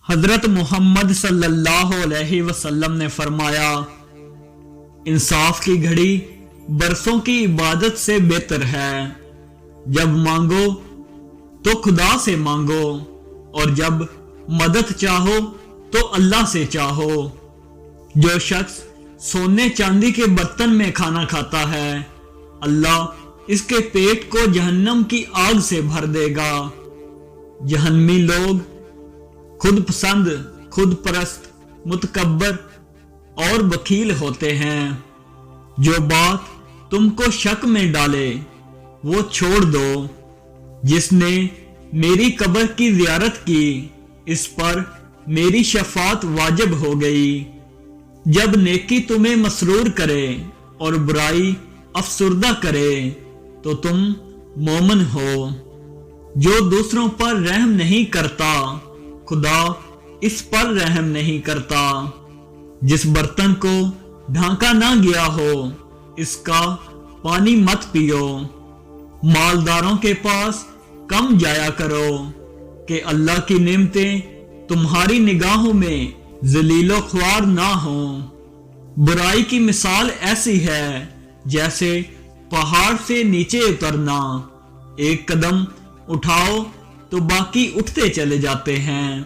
حضرت محمد صلی اللہ علیہ وسلم نے فرمایا، انصاف کی گھڑی برسوں کی عبادت سے بہتر ہے۔ جب مانگو تو خدا سے مانگو، اور جب مدد چاہو تو اللہ سے چاہو۔ جو شخص سونے چاندی کے برتن میں کھانا کھاتا ہے، اللہ اس کے پیٹ کو جہنم کی آگ سے بھر دے گا۔ جہنمی لوگ خود پسند، خود پرست، متکبر اور بخیل ہوتے ہیں۔ جو بات تم کو شک میں ڈالے وہ چھوڑ دو۔ جس نے میری قبر کی زیارت کی، اس پر میری شفاعت واجب ہو گئی۔ جب نیکی تمہیں مسرور کرے اور برائی افسردہ کرے تو تم مومن ہو۔ جو دوسروں پر رحم نہیں کرتا، خدا اس پر رحم نہیں کرتا۔ جس برتن کو ڈھانکا نہ گیا ہو، اس کا پانی مت پیو۔ مالداروں کے پاس کم جایا کرو کہ اللہ کی نعمتیں تمہاری نگاہوں میں ذلیل و خوار نہ ہوں۔ برائی کی مثال ایسی ہے جیسے پہاڑ سے نیچے اترنا۔ ایک قدم اٹھاؤ تو باقی اٹھتے چلے جاتے ہیں۔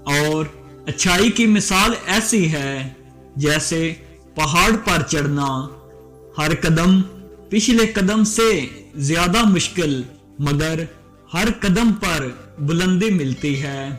اور اچھائی کی مثال ایسی ہے جیسے پہاڑ پر چڑھنا۔ ہر قدم پچھلے قدم سے زیادہ مشکل، مگر ہر قدم پر بلندی ملتی ہے۔